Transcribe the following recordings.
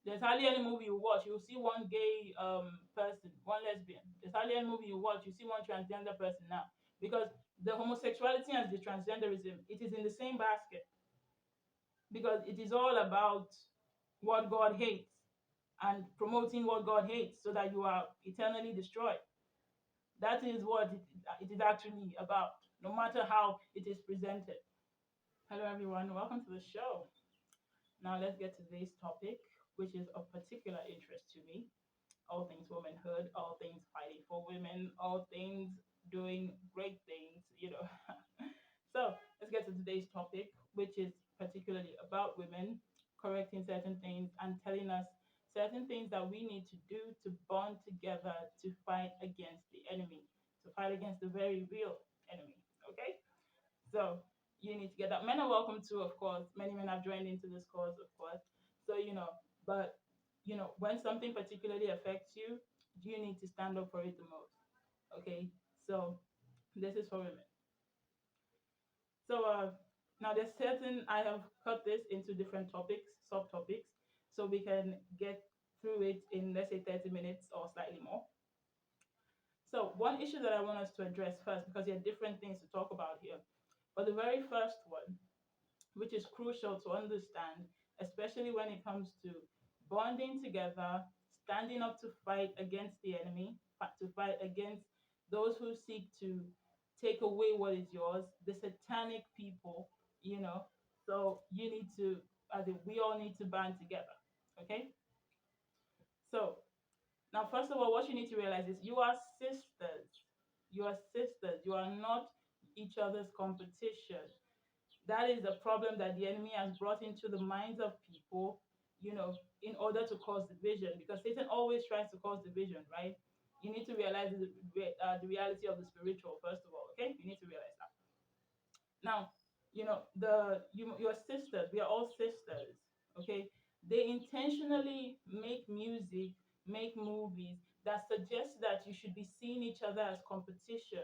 There's hardly any movie you watch, you'll see one gay person, one lesbian. There's hardly any movie you watch, you see one transgender person now. Because the homosexuality and the transgenderism, it is in the same basket. Because it is all about what God hates and promoting what God hates so that you are eternally destroyed. That is what it is actually about, no matter how it is presented. Hello, everyone. Welcome to the show. Now, let's get to today's topic, which is of particular interest to me: all things womanhood, all things fighting for women, all things doing great things. So, let's get to today's topic, which is particularly about women correcting certain things and telling us certain things that we need to do to bond together to fight against the enemy, to fight against the very real enemy. Okay? So you need to get that. Men are welcome too, of course. Many men have joined into this cause, of course. So but when something particularly affects you, you need to stand up for it the most. Okay, so this is for women. So now there's certain I have cut this into different topics, subtopics, so we can get through it in, let's say, 30 minutes or slightly more. So one issue that I want us to address first, because there are different things to talk about here. But the very first one, which is crucial to understand, especially when it comes to bonding together, standing up to fight against the enemy, to fight against those who seek to take away what is yours, the satanic people, you know. So you need to, as in, we all need to band together. Okay? So now, first of all, what you need to realize is you are sisters. You are sisters. You are not each other's competition. That is the problem that the enemy has brought into the minds of people, in order to cause division. Because Satan always tries to cause division, right? You need to realize the reality of the spiritual, first of all, okay? You need to realize that. Now, your sisters, we are all sisters, okay? They intentionally make music, make movies that suggest that you should be seeing each other as competition,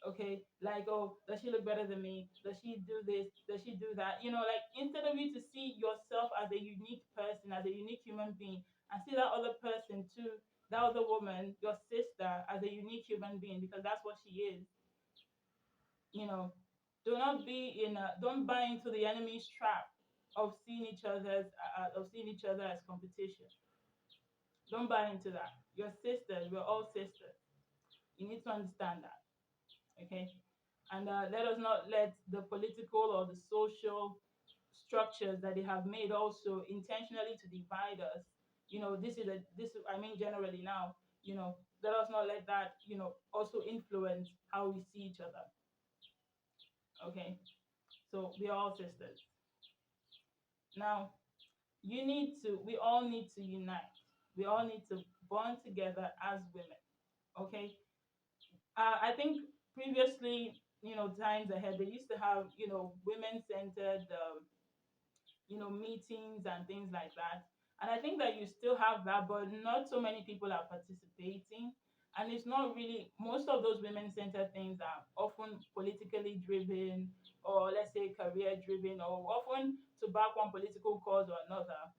okay? Like, oh, does she look better than me? Does she do this? Does she do that? Like, instead of you to see yourself as a unique person, as a unique human being, and see that other person too, that other woman, your sister, as a unique human being, because that's what she is, you know, don't buy into the enemy's trap of seeing each other as competition. Don't buy into that. Your sisters, we're all sisters. You need to understand that, okay? And let us not let the political or the social structures that they have made also intentionally to divide us. I mean, generally now, let us not let that also influence how we see each other. Okay, so we are all sisters. Now, we all need to unite. We all need to bond together as women. Okay, I think previously, times ahead, they used to have, women-centered, meetings and things like that. And I think that you still have that, but not so many people are participating. And it's not really, most of those women-centered things are often politically driven, or let's say career driven, or often to back one political cause or another.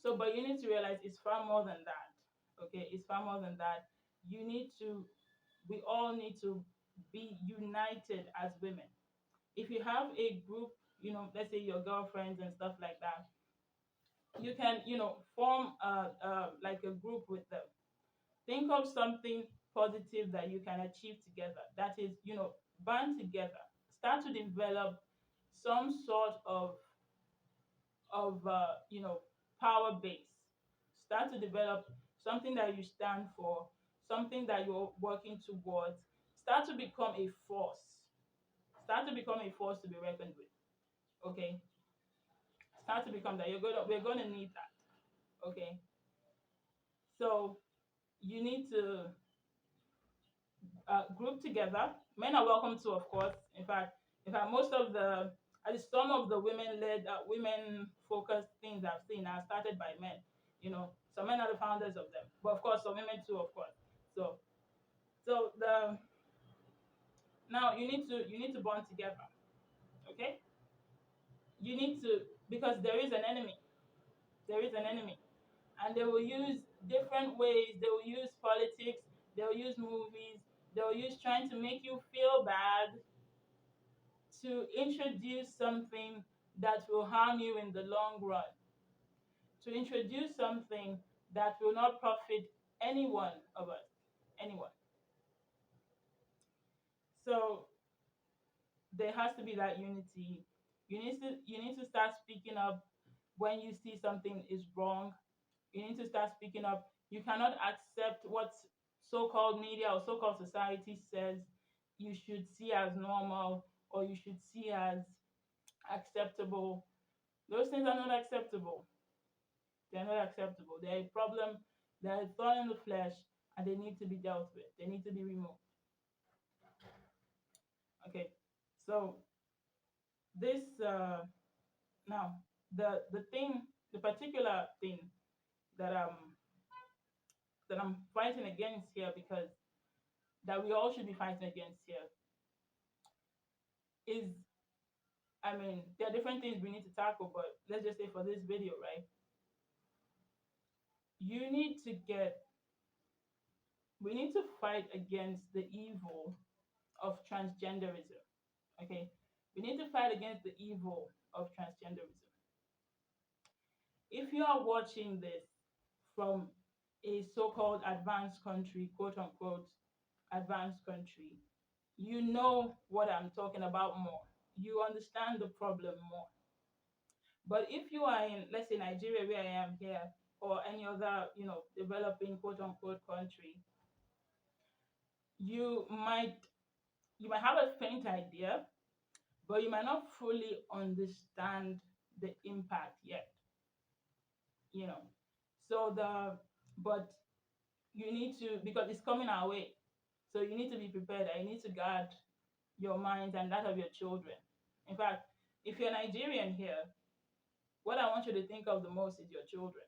So, but you need to realize it's far more than that. Okay, it's far more than that. We all need to be united as women. If you have a group, let's say your girlfriends and stuff like that, you can, form like a group with them. Think of something positive that you can achieve together. That is, band together. Start to develop some sort of power base. Start to develop something that you stand for, something that you're working towards. Start to become a force. Start to become a force to be reckoned with. Okay, start to become that. We're gonna need that. Okay, so you need to group together. Men are welcome to, of course. In fact, most of the at least some of the women-led, women-focused things I've seen are started by men. Some men are the founders of them, but of course, some women too, of course. So the now you need to bond together. Okay, you need to, because there is an enemy. There is an enemy. And they will use different ways. They will use politics, they will use movies, they will use trying to make you feel bad to introduce something that will harm you in the long run, to introduce something that will not profit any one of us, anyone. So there has to be that unity. You need to start speaking up when you see something is wrong. You need to start speaking up. You cannot accept what so-called media or so-called society says you should see as normal or you should see as acceptable. Those things are not acceptable. They're not acceptable. They're a problem. They're a thorn in the flesh, and they need to be dealt with. They need to be removed. Okay. So this now the particular thing that I'm fighting against here, because that we all should be fighting against here, is, I mean, there are different things we need to tackle, but let's just say for this video, right? You need to get, we need to fight against the evil of transgenderism. Okay, we need to fight against the evil of transgenderism. If you are watching this from a so-called advanced country, quote unquote, advanced country, you know what I'm talking about more. You understand the problem more. But if you are in, let's say, Nigeria, where I am here, or any other, developing quote unquote country, you might you might have a faint idea, but you might not fully understand the impact yet. You know, so but you need to, because it's coming our way. So you need to be prepared. And you need to guard your mind and that of your children. In fact, if you're Nigerian here, what I want you to think of the most is your children,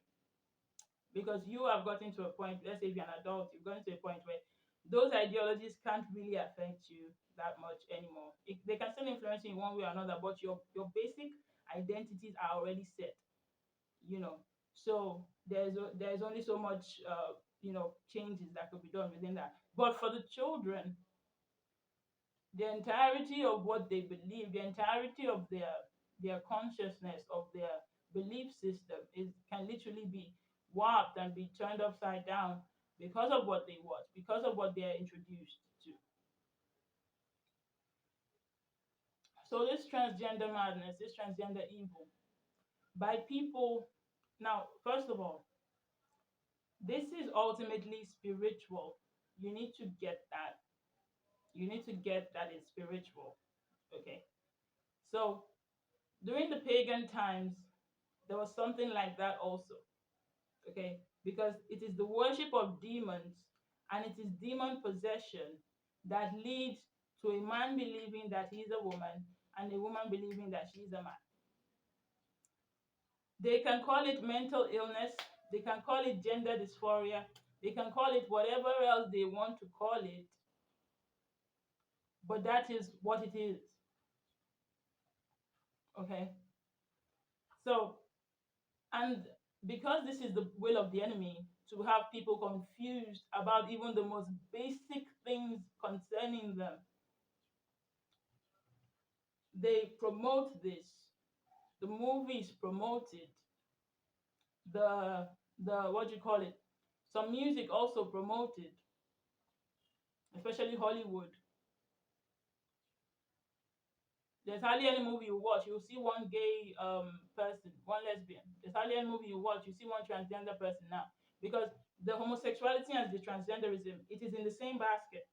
because you have gotten to a point, let's say if you're an adult, you've gotten to a point where those ideologies can't really affect you that much anymore. They can still influence you in one way or another, but your basic identities are already set, you know. So there's only so much changes that could be done within that. But for the children, the entirety of what they believe, the entirety of their consciousness, of their belief system is can literally be warped and be turned upside down because of what they watch, because of what they're introduced to. So this transgender madness, this transgender evil, by people, now, first of all, this is ultimately spiritual. You need to get that. You need to get that it's spiritual. Okay. So during the pagan times, there was something like that also. Okay, because it is the worship of demons and it is demon possession that leads to a man believing that he is a woman and a woman believing that she is a man. They can call it mental illness, they can call it gender dysphoria, they can call it whatever else they want to call it, but that is what it is. Okay, so, and because this is the will of the enemy to have people confused about even the most basic things concerning them, they promote this. The movies promote it. The what do you call it? Some music also promoted, especially Hollywood. There's hardly any movie you watch, you'll see one gay person, one lesbian. There's hardly any movie you watch, you see one transgender person now. Because the homosexuality and the transgenderism, it is in the same basket.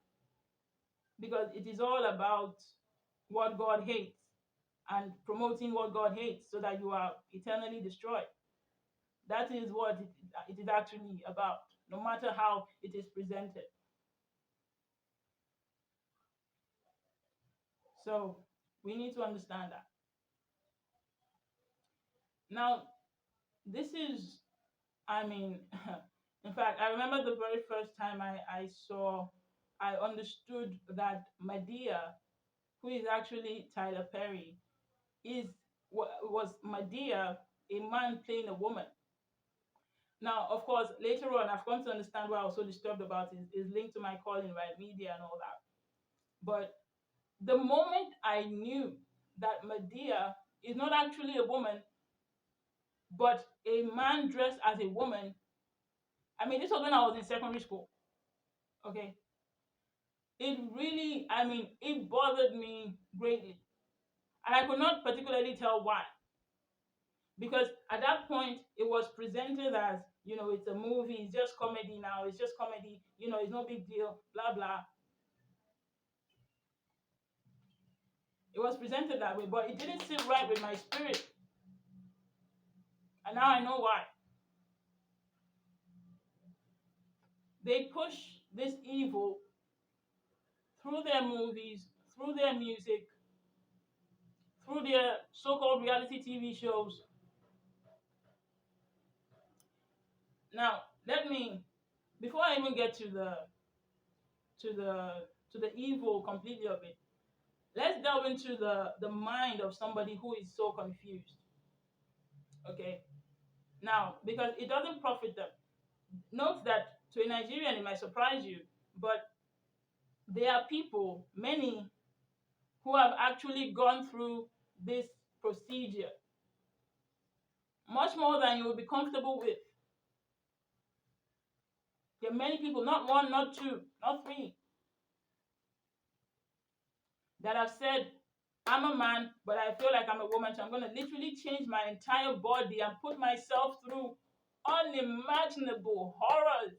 Because it is all about what God hates and promoting what God hates so that you are eternally destroyed. That is what it is actually about, no matter how it is presented. So we need to understand that. Now, this is, I mean, in fact, I remember the very first time I understood that Medea, who is actually Tyler Perry, is was Medea a man playing a woman? Now, of course, later on, I've come to understand why I was so disturbed about it is linked to my calling, right? Media and all that. But the moment I knew that Medea is not actually a woman, but a man dressed as a woman, I mean, this was when I was in secondary school, okay? It really, I mean, it bothered me greatly. And I could not particularly tell why. Because at that point, it was presented as, it's a movie, it's just comedy now, it's just comedy, it's no big deal, blah, blah. It was presented that way, but it didn't sit right with my spirit. And now I know why. They push this evil through their movies, through their music, through their so-called reality TV shows. Now, let me, before I even get to the to the evil completely of it, let's delve into the mind of somebody who is so confused. Okay. Now, because it doesn't profit them. Note that to a Nigerian it might surprise you, but there are people, many, who have actually gone through this procedure much more than you will be comfortable with. There are many people, not one, not two, not three, that have said, I'm a man, but I feel like I'm a woman, so I'm going to literally change my entire body and put myself through unimaginable horrors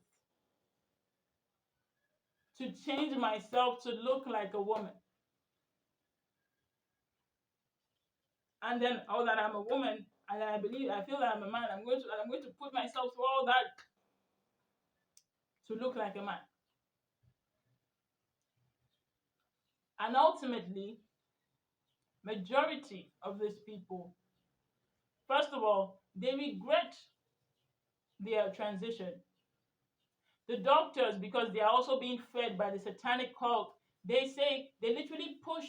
to change myself to look like a woman. And then, oh, that I'm a woman, and I feel that I'm a man, I'm going to put myself through all that to look like a man. And ultimately, majority of these people, first of all, they regret their transition. The doctors, because they are also being fed by the satanic cult, they literally push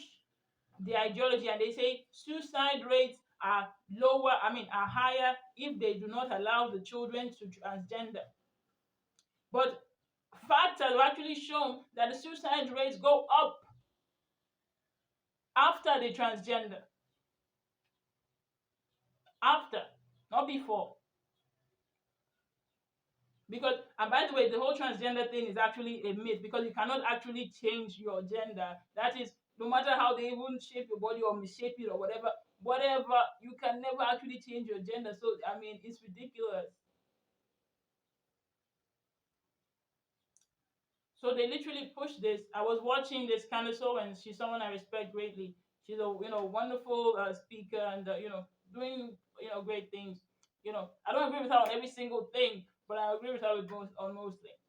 the ideology and they say suicide rates are lower, are higher if they do not allow the children to transgender. But facts have actually shown that the suicide rates go up after the transgender. After, not before. Because, and by the way, the whole transgender thing is actually a myth because you cannot actually change your gender. That is, no matter how they even shape your body or misshape it or whatever, you can never actually change your gender. So, it's ridiculous. So they literally push this. I was watching this Candace and she's someone I respect greatly. She's a wonderful speaker and doing great things. I don't agree with her on every single thing, but I agree with her with most things.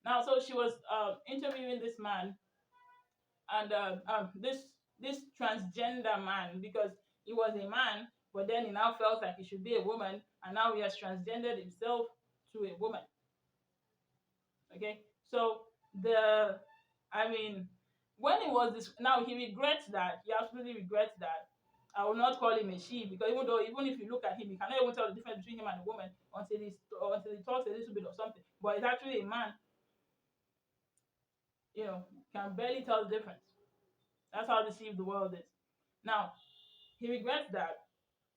Now, so she was interviewing this man and this transgender man because he was a man, but then he now felt like he should be a woman, and now he has transgendered himself to a woman. Okay, so the I mean, when he was this, now he regrets that. He absolutely regrets that. I will not call him a she because even if you look at him, you cannot even tell the difference between him and a woman until he talks a little bit or something. But it's actually a man. Can barely tell the difference. That's how deceived the world is. Now, he regrets that.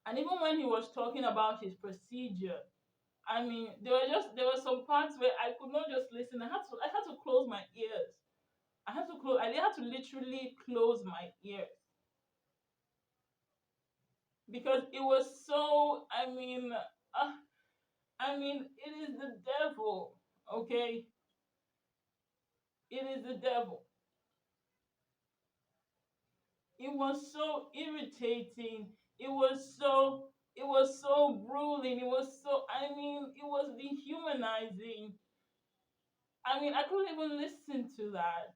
And even when he was talking about his procedure, there were some parts where I could not just listen. I had to close my ears. I had to literally close my ears because it was so. It is the devil. Okay, it is the devil. It was so irritating. It was so grueling. It was dehumanizing. I couldn't even listen to that.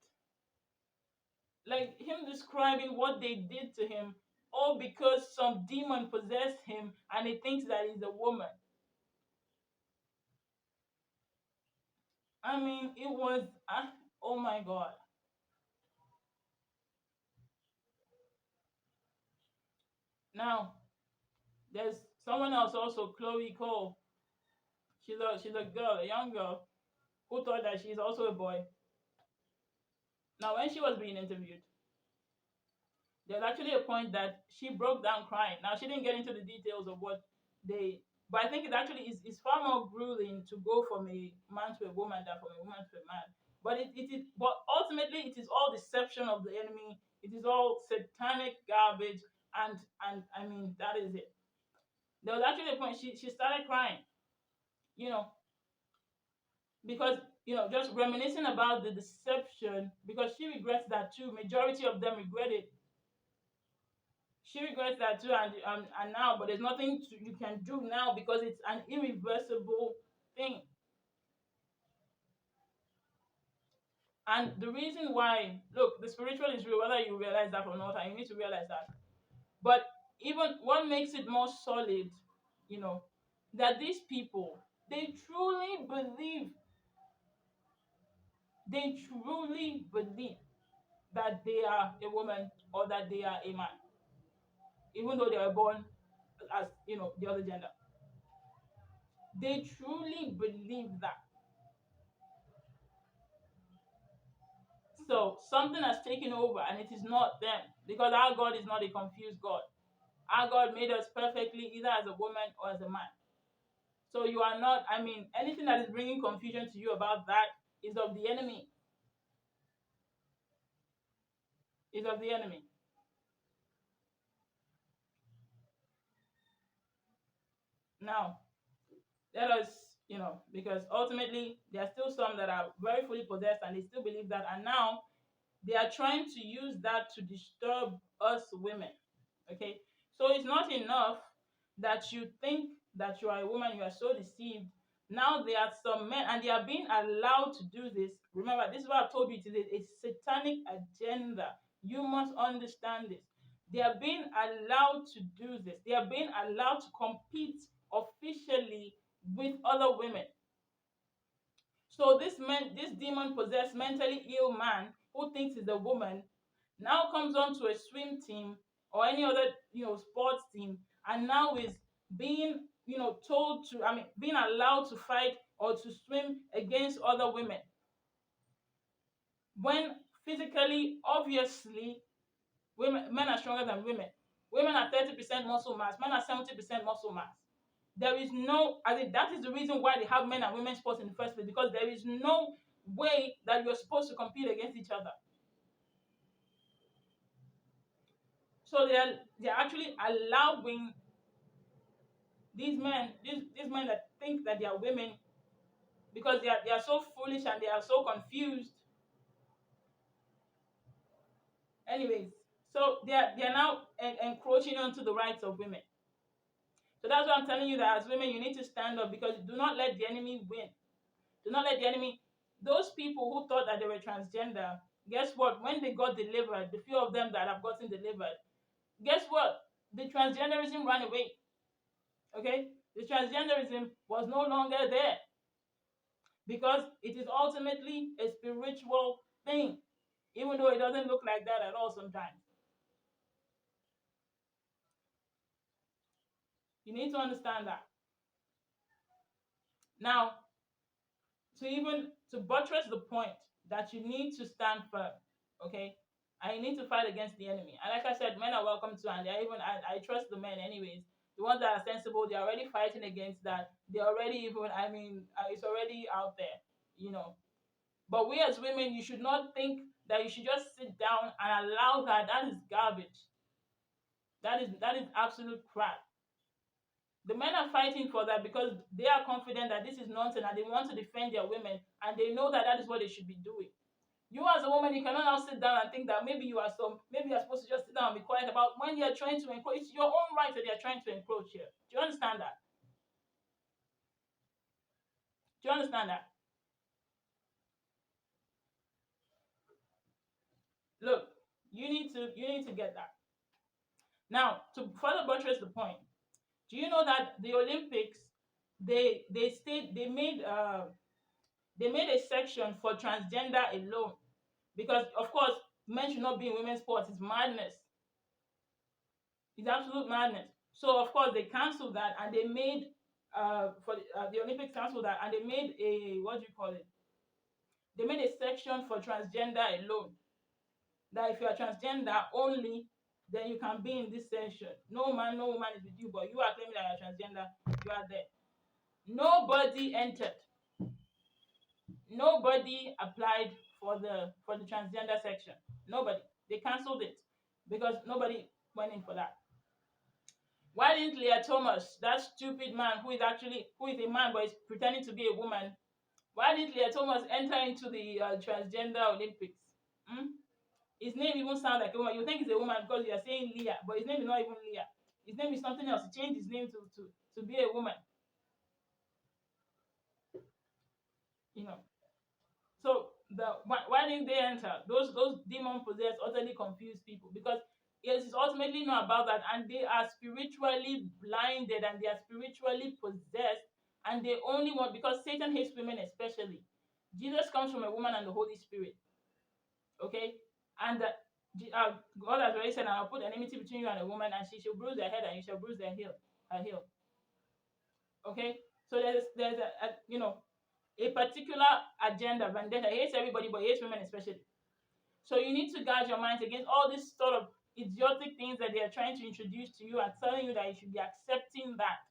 Like him describing what they did to him, all because some demon possessed him and he thinks that he's a woman. It was, oh my God. Now, there's someone else also, Chloe Cole. She's a girl, a young girl who thought that she's also a boy. Now, when she was being interviewed, there was actually a point that she broke down crying. Now, she didn't get into the details of what they, but I think it actually is far more grueling to go from a man to a woman than from a woman to a man. But but ultimately, it is all deception of the enemy. It is all satanic garbage, and I mean that is it. There was actually a point she started crying, you know, because just reminiscing about the deception, because she regrets that too. Majority of them regret it. She regrets that too, and now, but there's nothing you can do now because it's an irreversible thing. And the reason why, look, the spiritual is real, whether you realize that or not, and you need to realize that. But even what makes it more solid, you know, that these people, they truly believe that they are a woman or that they are a man, even though they were born as the other gender. They truly believe that. So something has taken over, and it is not them, because our God is not a confused God. Our God made us perfectly, either as a woman or as a man. So you are not. I mean, anything that is bringing confusion to you about that is of the enemy. Is of the enemy. Now, let us, because ultimately there are still some that are very fully possessed and they still believe that, and now they are trying to use that to disturb us women. Okay, so it's not enough that you think that you are a woman, you are so deceived. Now there are some men, and they are being allowed to do this. Remember, this is what I've told you, it is a satanic agenda. You must understand this. They are being allowed to do this. They are being allowed to compete officially with other women. So this demon possessed, mentally ill man who thinks he's a woman, now comes onto a swim team or any other sports team, and now is being told to, I mean, being allowed to fight or to swim against other women, when physically, obviously, men are stronger than women. Women are 30% muscle mass, men are 70% muscle mass. There is no, I think that is the reason why they have men and women sports in the first place, because there is no way that you're supposed to compete against each other. So they're actually allowing these men that think that they are women, because they are so foolish and they are so confused. Anyways, so they are now encroaching onto the rights of women. So that's why I'm telling you that as women you need to stand up, because do not let the enemy win. Do not let the enemy. Those people who thought that they were transgender, guess what? When they got delivered, the few of them that have gotten delivered, guess what? The transgenderism ran away. Okay, the transgenderism was no longer there, because it is ultimately a spiritual thing, even though it doesn't look like that at all sometimes. You need to understand that. Now, to buttress the point that you need to stand firm, okay? And you need to fight against the enemy. And like I said, men are welcome to, and they're even, I trust the men anyways. The ones that are sensible, they're already fighting against that. They're already even, I mean, it's already out there, you know. But we as women, you should not think that you should just sit down and allow that. That is garbage. That is absolute crap. The men are fighting for that because they are confident that this is nonsense and they want to defend their women, and they know that that is what they should be doing. You as a woman, you cannot now sit down and think that maybe you're supposed to just sit down and be quiet about when they are trying to encroach. It's your own right that they are trying to encroach here. Do you understand that? Do you understand that? Look, you need to get that. Now, to further buttress the point, do you know that the Olympics, they made a section for transgender alone, because of course men should not be in women's sports. It's madness. It's absolute madness. So of course they canceled that, and they made for the Olympics canceled that, and they made a, what do you call it? They made a section for transgender alone. That if you are transgender only, then you can be in this section. No man, no woman is with you, but you are claiming that you're transgender, you are there. Nobody entered. Nobody applied for the transgender section. Nobody. They cancelled it because nobody went in for that. Why didn't Leah Thomas, that stupid man who is a man but is pretending to be a woman, why didn't Leah Thomas enter into the transgender Olympics? Hmm? His name even sounds like a woman. You think he's a woman because you are saying Leah, but his name is not even Leah. His name is something else. He changed his name to be a woman. You know. So why didn't they enter? Those demon possessed utterly confused people, because it is ultimately not about that, and they are spiritually blinded and they are spiritually possessed, and they only want, because Satan hates women especially. Jesus comes from a woman and the Holy Spirit. Okay, and God has already said, "I'll put enmity between you and a woman, and she shall bruise her head, and you shall bruise her heel." Her heel. Okay, so there's a particular agenda, vendetta. He hates everybody, but he hates women especially. So you need to guard your minds against all these sort of idiotic things that they are trying to introduce to you and telling you that you should be accepting that.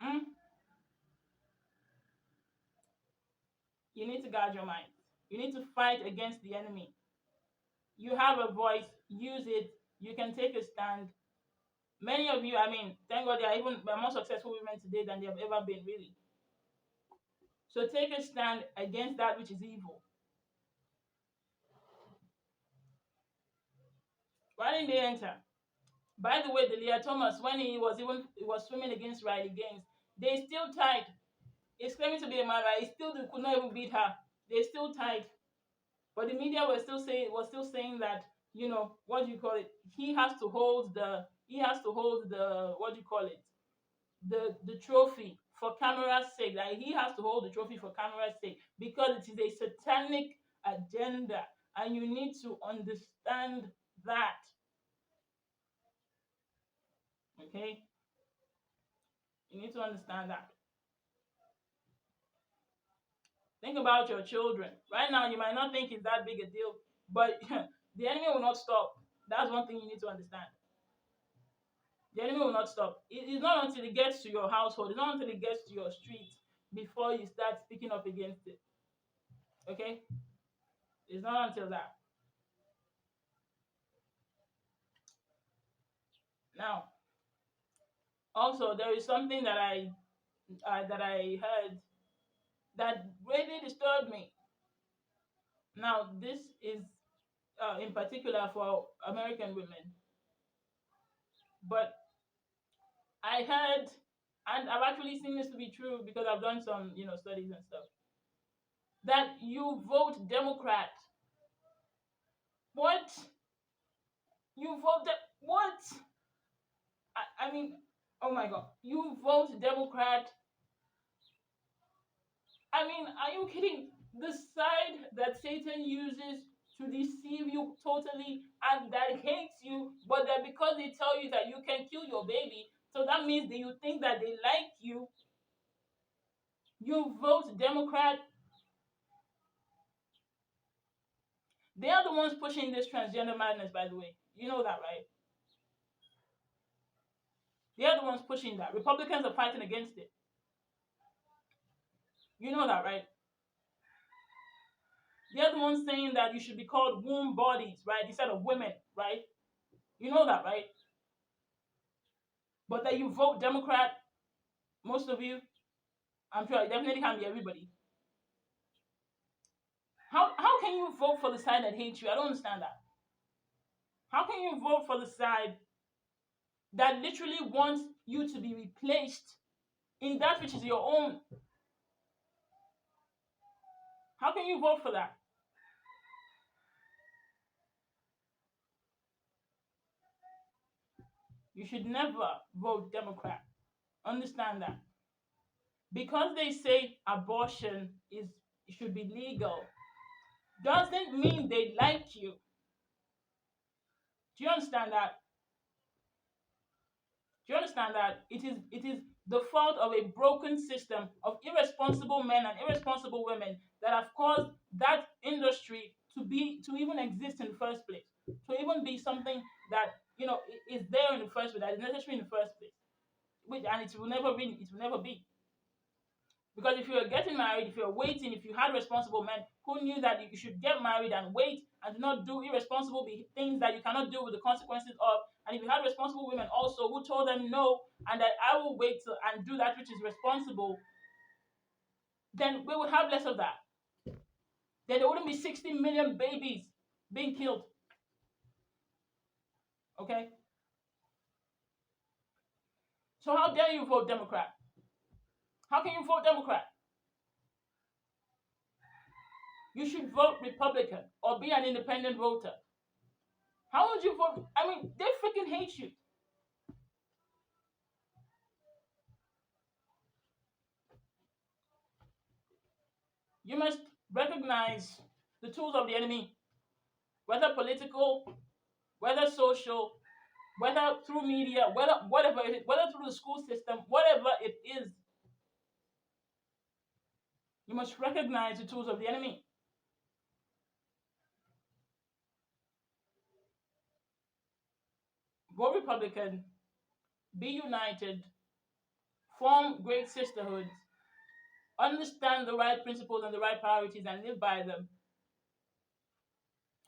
Mm? You need to guard your mind. You need to fight against the enemy. You have a voice, use it. You can take a stand. Many of you, I mean, thank God, there are more successful women today than they have ever been, really. So take a stand against that which is evil. Why didn't they enter? By the way, the Leah Thomas, when he was swimming against Riley Gaines, they still tied. He's claiming to be a man, right? He still could not even beat her. They still tied. But the media was still saying that, what do you call it? He has to hold the what do you call it? The trophy for camera's sake. Like, he has to hold the trophy for camera's sake because it is a satanic agenda, and you need to understand that. Okay? You need to understand that. Think about your children. Right now, you might not think it's that big a deal, but the enemy will not stop. That's one thing you need to understand. The enemy will not stop. It's not until it gets to your household, it's not until it gets to your street before you start speaking up against it. Okay? It's not until that. Now, also, there is something that I heard that really disturbed me. Now, this is in particular for American women, but I heard, and I've actually seen this to be true because I've done some, studies and stuff, that you vote Democrat. What? You vote what? I mean, oh my God, you vote Democrat. I mean, are you kidding? The side that Satan uses to deceive you totally and that hates you, but that because they tell you that you can kill your baby, so that means that you think that they like you, you vote Democrat. They are the ones pushing this transgender madness, by the way. You know that, right? They are the ones pushing that. Republicans are fighting against it. You know that, right? They are the ones saying that you should be called womb bodies, right? Instead of women, right? You know that, right? But that you vote Democrat, most of you, I'm sure it definitely can't be everybody. How can you vote for the side that hates you? I don't understand that. How can you vote for the side that literally wants you to be replaced in that which is your own? How can you vote for that? You should never vote Democrat. Understand that. Because they say abortion should be legal doesn't mean they like you. Do you understand that? Do you understand that it is the fault of a broken system of irresponsible men and irresponsible women that have caused that industry to even exist in the first place, to even be something that is there in the first place, that is necessary in the first place, which and it will never be. Because if you were getting married, if you were waiting, if you had responsible men who knew that you should get married and wait and do not do irresponsible things that you cannot do with the consequences of, and if you had responsible women also who told them no and that I will wait and do that which is responsible, then we would have less of that. Then there wouldn't be 60 million babies being killed. Okay? So how dare you vote Democrat? How can you vote Democrat? You should vote Republican or be an independent voter. How would you vote? I mean, they freaking hate you. You must recognize the tools of the enemy, whether political, whether social, whether through media, whatever it is, whether through the school system, whatever it is. You must recognize the tools of the enemy. Go Republican, be united, form great sisterhoods, understand the right principles and the right priorities and live by them.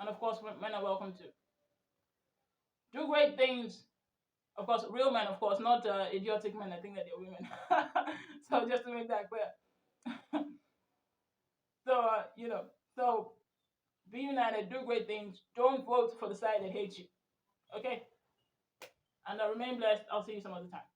And of course, men are welcome to do great things. Of course, real men, of course, not idiotic men. I think that they're women. So just to make that clear. So so be united, do great things. Don't vote for the side that hates you. Okay, and remain blessed. I'll see you some other time.